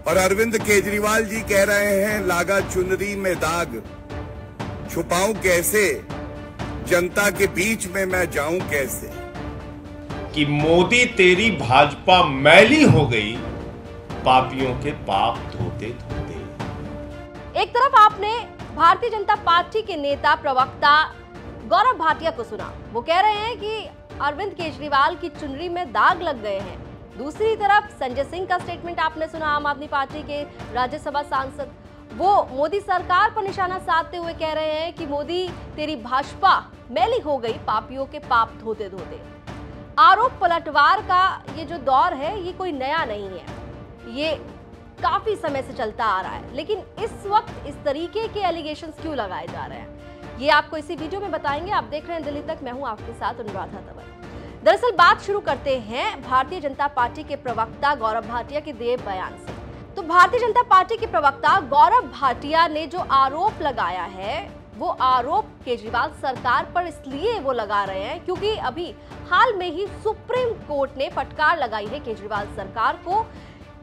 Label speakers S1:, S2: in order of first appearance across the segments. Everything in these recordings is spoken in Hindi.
S1: और अरविंद केजरीवाल जी कह रहे हैं लागा चुनरी में दाग, छुपाऊं कैसे, जनता के बीच में मैं जाऊं कैसे।
S2: कि मोदी तेरी भाजपा मैली हो गई, पापियों के पाप धोते धोते।
S3: एक तरफ आपने भारतीय जनता पार्टी के नेता प्रवक्ता गौरव भाटिया को सुना, वो कह रहे हैं कि अरविंद केजरीवाल की चुनरी में दाग लग गए हैं। दूसरी तरफ संजय सिंह का स्टेटमेंट आपने सुना, आम आदमी पार्टी के राज्यसभा सांसद, वो मोदी सरकार पर निशाना साधते हुए कह रहे हैं कि मोदी तेरी भाजपा मैली हो गई, पापियों के पाप धोते धोते। आरोप पलटवार का ये जो दौर है ये कोई नया नहीं है, ये काफी समय से चलता आ रहा है, लेकिन इस वक्त इस तरीके के एलिगेशंस क्यों लगाए जा रहे हैं ये आपको इसी वीडियो में बताएंगे। आप देख रहे हैं दिल्ली तक, मैं हूं आपके साथ अनुराधा तंवर। दरअसल बात शुरू करते हैं भारतीय जनता पार्टी के प्रवक्ता गौरव भाटिया के दिए बयान से। तो भारतीय जनता पार्टी के प्रवक्ता गौरव भाटिया ने जो आरोप लगाया है वो आरोप केजरीवाल सरकार पर इसलिए वो लगा रहे हैं क्योंकि अभी हाल में ही सुप्रीम कोर्ट ने फटकार लगाई है केजरीवाल सरकार को,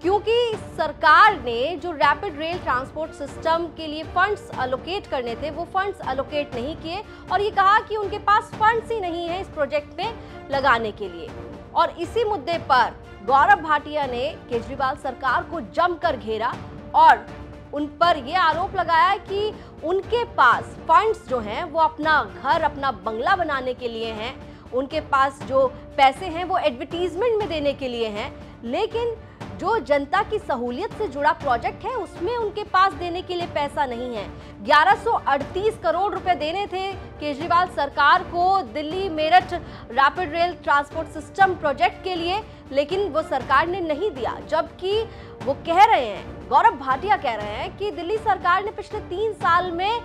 S3: क्योंकि सरकार ने जो रैपिड रेल ट्रांसपोर्ट सिस्टम के लिए फंड्स अलोकेट करने थे वो फंड्स अलोकेट नहीं किए और ये कहा कि उनके पास फंड्स ही नहीं है इस प्रोजेक्ट में लगाने के लिए। और इसी मुद्दे पर गौरव भाटिया ने केजरीवाल सरकार को जमकर घेरा और उन पर यह आरोप लगाया कि उनके पास फंड्स जो हैं वो अपना घर, अपना बंगला बनाने के लिए हैं, उनके पास जो पैसे हैं वो एडवर्टीजमेंट में देने के लिए हैं, लेकिन जो जनता की सहूलियत से जुड़ा प्रोजेक्ट है उसमें उनके पास देने के लिए पैसा नहीं है। 1138 करोड़ रुपए देने थे केजरीवाल सरकार को Delhi Meerut rapid rail transport system project के लिए, लेकिन वो सरकार ने नहीं दिया। जबकि वो कह रहे हैं, गौरव भाटिया कह रहे हैं कि दिल्ली सरकार ने पिछले 3 साल में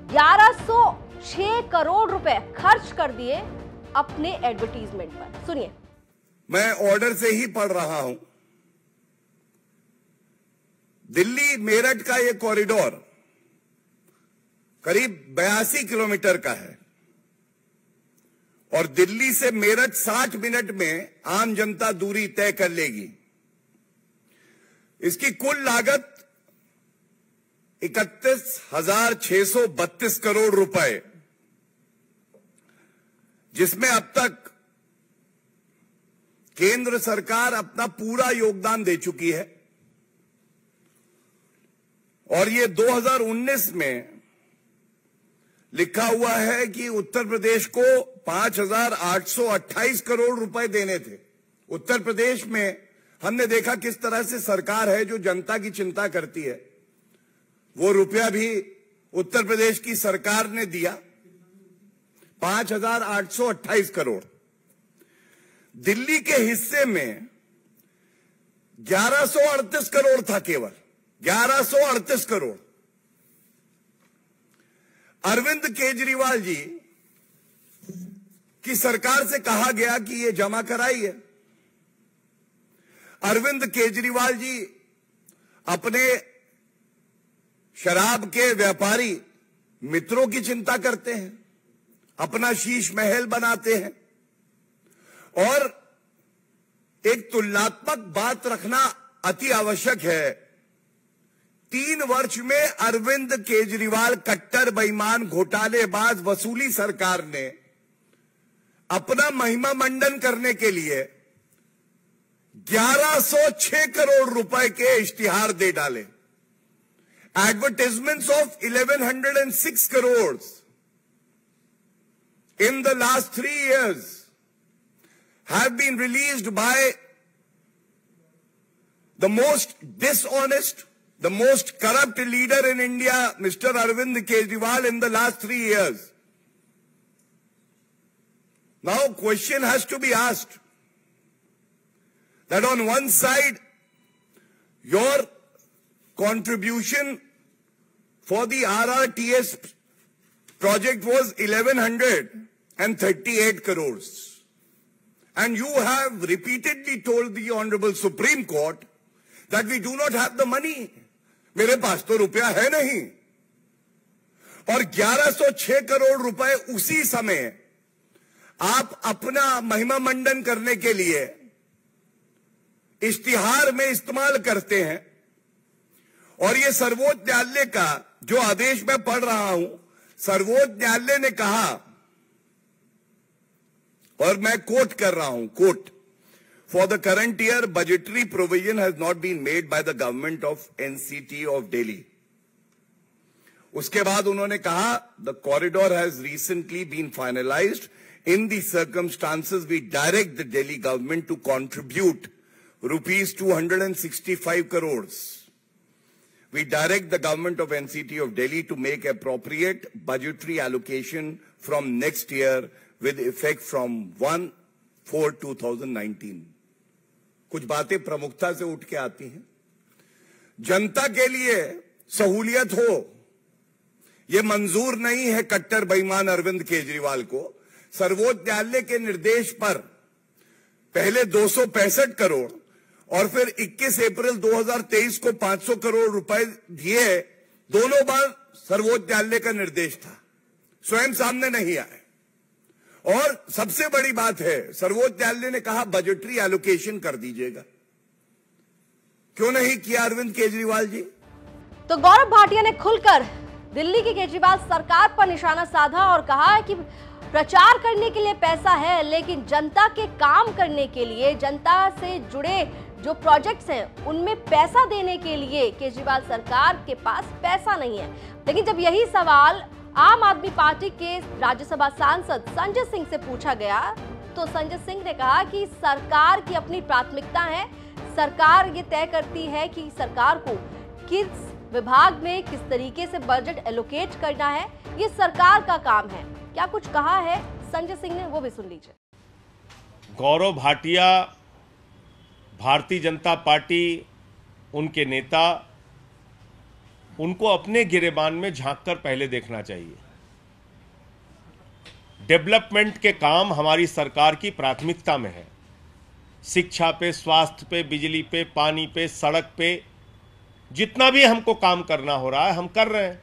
S3: 1106 करोड़ रुपए खर्च कर दिए अपने एडवर्टीजमेंट पर। सुनिए।
S1: मैं ऑर्डर से ही पढ़ रहा हूं। दिल्ली मेरठ का ये कॉरिडोर करीब 82 किलोमीटर का है और दिल्ली से मेरठ 60 मिनट में आम जनता दूरी तय कर लेगी। इसकी कुल लागत 31,632 करोड़ रुपए, जिसमें अब तक केंद्र सरकार अपना पूरा योगदान दे चुकी है और ये 2019 में लिखा हुआ है कि उत्तर प्रदेश को 5,828 करोड़ रुपए देने थे। उत्तर प्रदेश में हमने देखा किस तरह से सरकार है जो जनता की चिंता करती है, वो रुपया भी उत्तर प्रदेश की सरकार ने दिया, 5,828 करोड़। दिल्ली के हिस्से में 1138 करोड़ था, केवल 1138 करोड़। अरविंद केजरीवाल जी की सरकार से कहा गया कि ये जमा कराइए। अरविंद केजरीवाल जी अपने शराब के व्यापारी मित्रों की चिंता करते हैं, अपना शीश महल बनाते हैं और एक तुलनात्मक बात रखना अति आवश्यक है। 3 वर्ष में अरविंद केजरीवाल कट्टर बेईमान घोटालेबाज वसूली सरकार ने अपना महिमा मंडन करने के लिए 1106 करोड़ रुपए के इश्तिहार दे डाले। Advertisements of 1,106 crores in the last 3 years have been released by the most dishonest, the most corrupt leader in India, Mr. Arvind Kejriwal, in the last 3 years. Now, question has to be asked that on one side, your contribution for the RRTS project was 1,138 crores. And you have repeatedly told the Honorable Supreme Court that we do not have the money. मेरे पास तो रुपया है नहीं। और 1106 करोड़ रुपए उसी समय आप अपना महिमा मंडन करने के लिए इश्तिहार में इस्तेमाल करते हैं और ये सर्वोच्च न्यायालय का जो आदेश मैं पढ़ रहा हूं, सर्वोच्च न्यायालय ने कहा, और मैं कोट कर रहा हूं, quote, for the current year budgetary provision has not been made by the government of NCT of Delhi. उसके बाद उन्होंने कहा, the corridor has recently been finalised. In the circumstances we direct the Delhi government to contribute rupees 265 crore. We direct the government of NCT of Delhi to make appropriate budgetary allocation from next year with effect from 1/4/2019। कुछ बातें प्रमुखता से उठ के आती हैं। जनता के लिए सहूलियत हो, यह मंजूर नहीं है कट्टर बेईमान अरविंद केजरीवाल को। सर्वोच्च न्यायालय के निर्देश पर पहले 265 करोड़ और फिर 21 अप्रैल 2023 को 500 करोड़ रुपए दिए। दोनों बार सर्वोच्च न्यायालय का निर्देश था, स्वयं सामने नहीं आए। और सबसे बड़ी बात है, सर्वोच्च न्यायालय ने कहा बजटरी एलोकेशन कर दीजिएगा। क्यों नहीं किया अरविंद केजरीवाल जी?
S3: तो गौरव भाटिया ने खुलकर दिल्ली की केजरीवाल सरकार पर निशाना साधा और कहा कि प्रचार करने के लिए पैसा है, लेकिन जनता के काम करने के लिए, जनता से जुड़े जो प्रोजेक्ट्स हैं उनमें पैसा देने के लिए केजरीवाल सरकार के पास पैसा नहीं है। लेकिन जब यही सवाल आम आदमी पार्टी के राज्यसभा सांसद संजय सिंह से पूछा गया तो संजय सिंह ने कहा कि सरकार की अपनी प्राथमिकता है, सरकार ये तय करती है कि सरकार को किस विभाग में किस तरीके से बजट एलोकेट करना है, ये सरकार का काम है। क्या कुछ कहा है संजय सिंह ने, वो भी सुन लीजिए।
S2: गौरव भाटिया, भारतीय जनता पार्टी, उनके नेता, उनको अपने गिरेबान में झांककर पहले देखना चाहिए। डेवलपमेंट के काम हमारी सरकार की प्राथमिकता में है। शिक्षा पे, स्वास्थ्य पे, बिजली पे, पानी पे, सड़क पे, जितना भी हमको काम करना हो रहा है हम कर रहे हैं।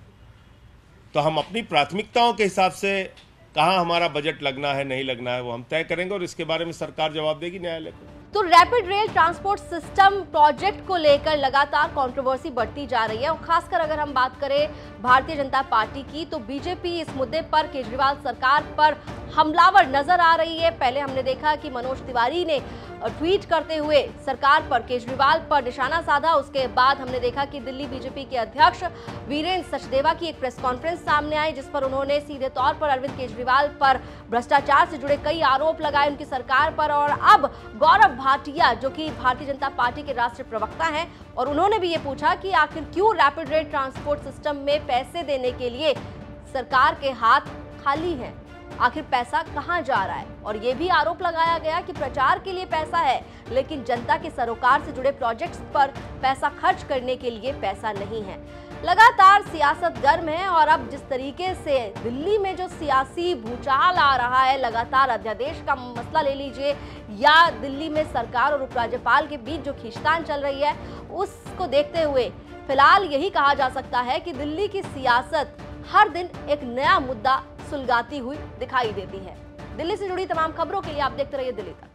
S2: तो हम अपनी प्राथमिकताओं के हिसाब से कहां हमारा बजट लगना है, नहीं लगना है, वो हम तय करेंगे और इसके बारे में सरकार जवाब देगी न्यायालय को।
S3: तो rapid rail transport system project को लेकर लगातार कंट्रोवर्सी बढ़ती जा रही है और खासकर अगर हम बात करें भारतीय जनता पार्टी की, तो बीजेपी इस मुद्दे पर केजरीवाल सरकार पर हमलावर नजर आ रही है। पहले हमने देखा कि मनोज तिवारी ने ट्वीट करते हुए सरकार पर, केजरीवाल पर निशाना साधा। उसके बाद हमने देखा कि दिल्ली बीजेपी के अध्यक्ष वीरेंद्र सचदेवा की एक प्रेस कॉन्फ्रेंस सामने आई, जिस पर उन्होंने सीधे तौर पर अरविंद केजरीवाल पर भ्रष्टाचार से जुड़े कई आरोप लगाए उनकी सरकार पर। और अब गौरव भाटिया, जो कि भारतीय जनता पार्टी के राष्ट्रीय प्रवक्ता हैं, और उन्होंने भी ये पूछा कि आखिर क्यों रैपिड रेल ट्रांसपोर्ट सिस्टम में पैसे देने के लिए सरकार के हाथ खाली हैं, आखिर पैसा कहां जा रहा है। और यह भी आरोप लगाया गया कि प्रचार के लिए पैसा है, लेकिन जनता के सरोकार से जुड़े प्रोजेक्ट्स पर पैसा खर्च करने के लिए पैसा नहीं है। लगातार सियासत गर्म है और अब जिस तरीके से दिल्ली में जो सियासी भूचाल आ रहा है, लगातार अध्यादेश का मसला ले लीजिए या दिल्ली में सरकार और उपराज्यपाल के बीच जो खींचतान चल रही है, उसको देखते हुए फिलहाल यही कहा जा सकता है कि दिल्ली की सियासत हर दिन एक नया मुद्दा सुलगाती हुई दिखाई देती है। दिल्ली से जुड़ी तमाम खबरों के लिए आप देखते रहिए दिल्ली तक।